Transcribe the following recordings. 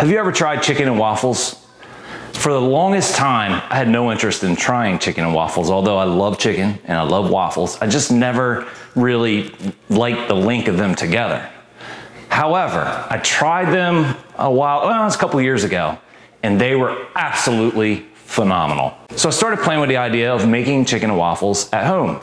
Have you ever tried chicken and waffles? For the longest time, I had no interest in trying chicken and waffles, although I love chicken and I love waffles. I just never really liked the link of them together. However, I tried them it was a couple of years ago, and they were absolutely phenomenal. So I started playing with the idea of making chicken and waffles at home.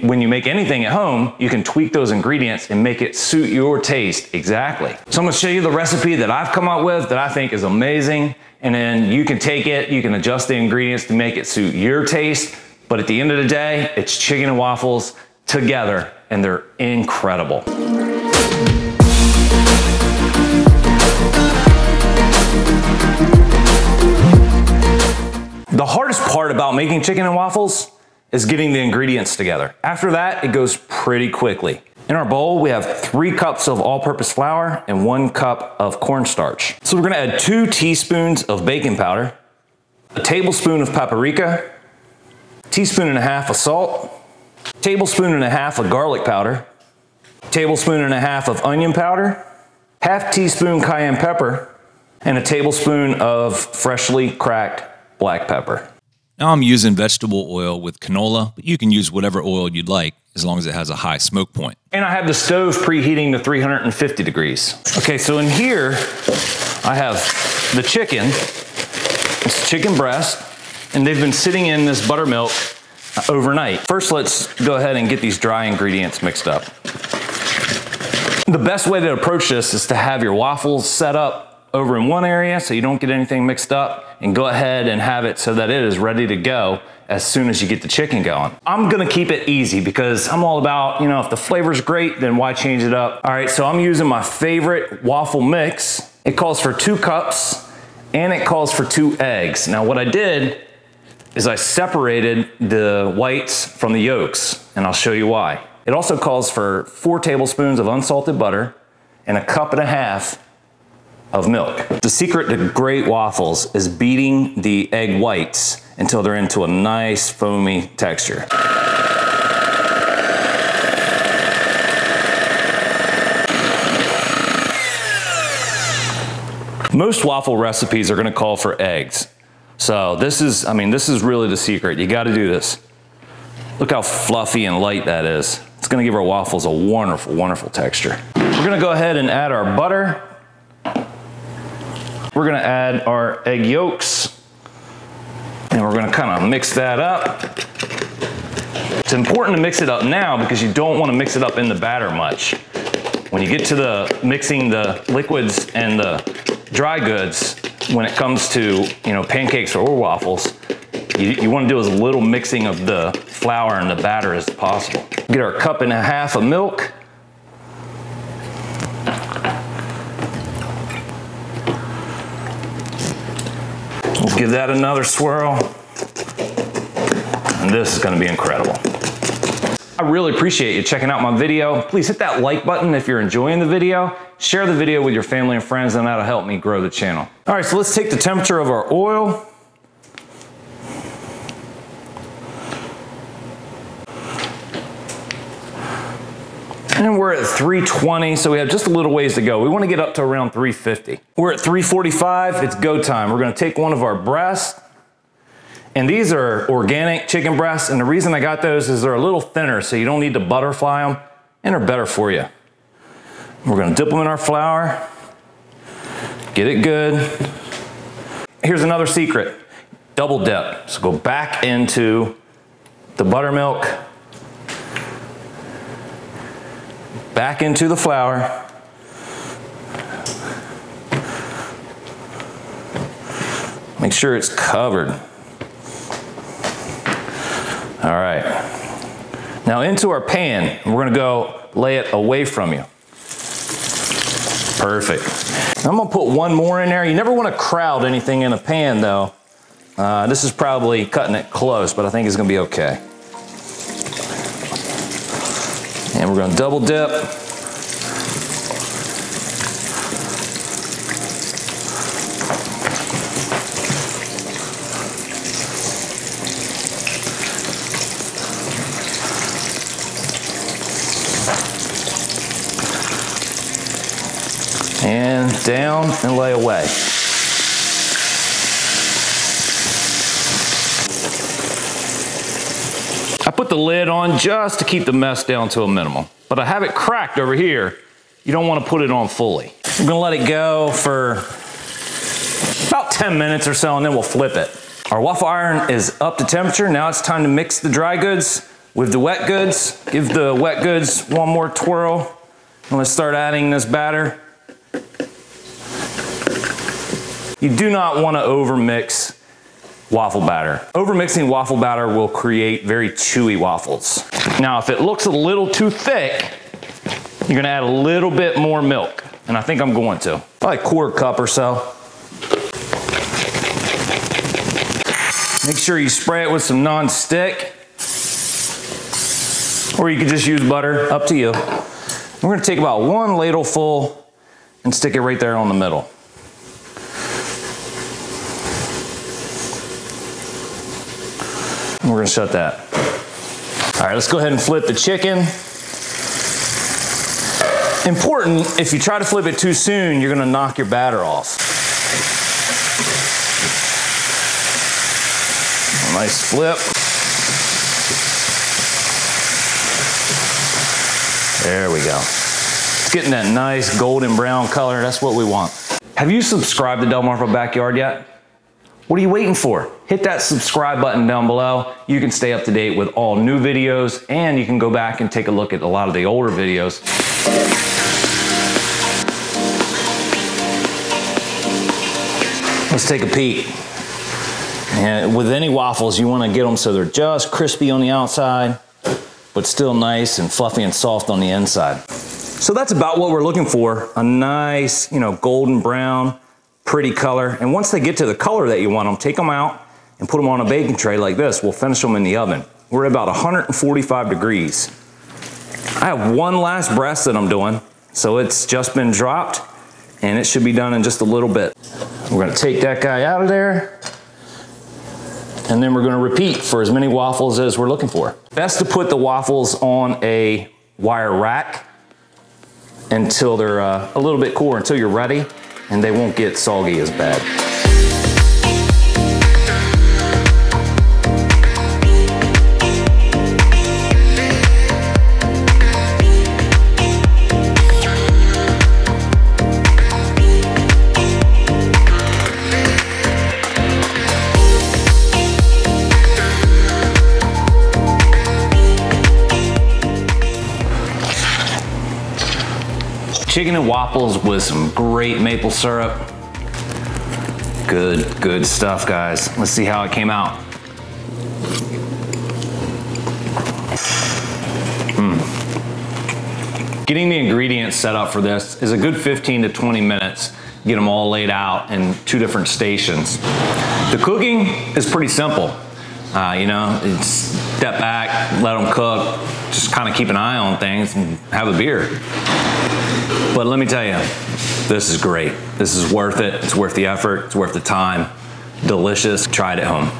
When you make anything at home, you can tweak those ingredients and make it suit your taste exactly. So I'm gonna show you the recipe that I've come up with that I think is amazing, and then you can take it, you can adjust the ingredients to make it suit your taste, but at the end of the day, it's chicken and waffles together, and they're incredible. The hardest part about making chicken and waffles is getting the ingredients together. After that, it goes pretty quickly. In our bowl, we have 3 cups of all-purpose flour and 1 cup of cornstarch. So we're gonna add 2 teaspoons of baking powder, a tablespoon of paprika, a teaspoon and a half of salt, a tablespoon and a half of garlic powder, a tablespoon and a half of onion powder, half teaspoon cayenne pepper, and a tablespoon of freshly cracked black pepper. Now I'm using vegetable oil with canola, but you can use whatever oil you'd like as long as it has a high smoke point. And I have the stove preheating to 350 degrees. Okay, so in here, I have the chicken. It's chicken breast, and they've been sitting in this buttermilk overnight. First, let's go ahead and get these dry ingredients mixed up. The best way to approach this is to have your waffles set up over in one area so you don't get anything mixed up, and go ahead and have it so that it is ready to go as soon as you get the chicken going. I'm gonna keep it easy because I'm all about, if the flavor's great, then why change it up? All right, so I'm using my favorite waffle mix. It calls for 2 cups and it calls for 2 eggs. Now what I did is I separated the whites from the yolks, and I'll show you why. It also calls for 4 tablespoons of unsalted butter and 1.5 cups of milk. The secret to great waffles is beating the egg whites until they're into a nice foamy texture. Most waffle recipes are gonna call for eggs. So this is really the secret. You gotta do this. Look how fluffy and light that is. It's gonna give our waffles a wonderful, wonderful texture. We're gonna go ahead and add our butter. We're gonna add our egg yolks, and we're gonna kind of mix that up. It's important to mix it up now because you don't wanna mix it up in the batter much. When you get to the mixing the liquids and the dry goods, when it comes to pancakes or waffles, you wanna do as little mixing of the flour and the batter as possible. Get our 1.5 cups of milk. We'll give that another swirl, and this is gonna be incredible. I really appreciate you checking out my video. Please hit that like button if you're enjoying the video. Share the video with your family and friends, and that'll help me grow the channel. All right, so let's take the temperature of our oil. And we're at 320, so we have just a little ways to go. We want to get up to around 350. We're at 345, it's go time. We're gonna take one of our breasts, and these are organic chicken breasts, and the reason I got those is they're a little thinner, so you don't need to butterfly them, and they're better for you. We're gonna dip them in our flour, get it good. Here's another secret, double dip. So go back into the buttermilk, back into the flour, make sure it's covered. All right, now into our pan, we're gonna go lay it away from you. Perfect. I'm gonna put one more in there. You never wanna crowd anything in a pan though. This is probably cutting it close, but I think it's gonna be okay. And we're gonna double dip. And down. down and lay away. I put the lid on just to keep the mess down to a minimum, but I have it cracked over here. You don't want to put it on fully. I'm gonna let it go for about 10 minutes or so, and then we'll flip it. Our waffle iron is up to temperature. Now it's time to mix the dry goods with the wet goods. Give the wet goods one more twirl. And let's start adding this batter. You do not want to overmix waffle batter. Overmixing waffle batter will create very chewy waffles. Now, if it looks a little too thick, you're gonna add a little bit more milk. And I think I'm going to. Probably a quarter cup or so. Make sure you spray it with some non-stick. Or you could just use butter, up to you. We're gonna take about 1 ladle full and stick it right there on the middle. And we're gonna shut that. All right, let's go ahead and flip the chicken. Important, if you try to flip it too soon, you're gonna knock your batter off. A nice flip. There we go. It's getting that nice golden brown color. That's what we want. Have you subscribed to Delmarva Backyard yet? What are you waiting for? Hit that subscribe button down below. You can stay up to date with all new videos, and you can go back and take a look at a lot of the older videos. Let's take a peek. And with any waffles, you want to get them so they're just crispy on the outside, but still nice and fluffy and soft on the inside. So that's about what we're looking for. A nice, golden brown, pretty color. And once they get to the color that you want them, take them out and put them on a baking tray like this. We'll finish them in the oven. We're at about 145 degrees. I have one last breast that I'm doing. So it's just been dropped and it should be done in just a little bit. We're gonna take that guy out of there. And then we're gonna repeat for as many waffles as we're looking for. Best to put the waffles on a wire rack until they're a little bit cooler, until you're ready, and they won't get soggy as bad. Chicken and waffles with some great maple syrup. Good stuff, guys. Let's see how it came out. Getting the ingredients set up for this is a good 15 to 20 minutes. Get them all laid out in 2 different stations. The cooking is pretty simple. It's step back, let them cook, just kind of keep an eye on things and have a beer. But let me tell you, this is great. This is worth it. It's worth the effort. It's worth the time. Delicious. Try it at home.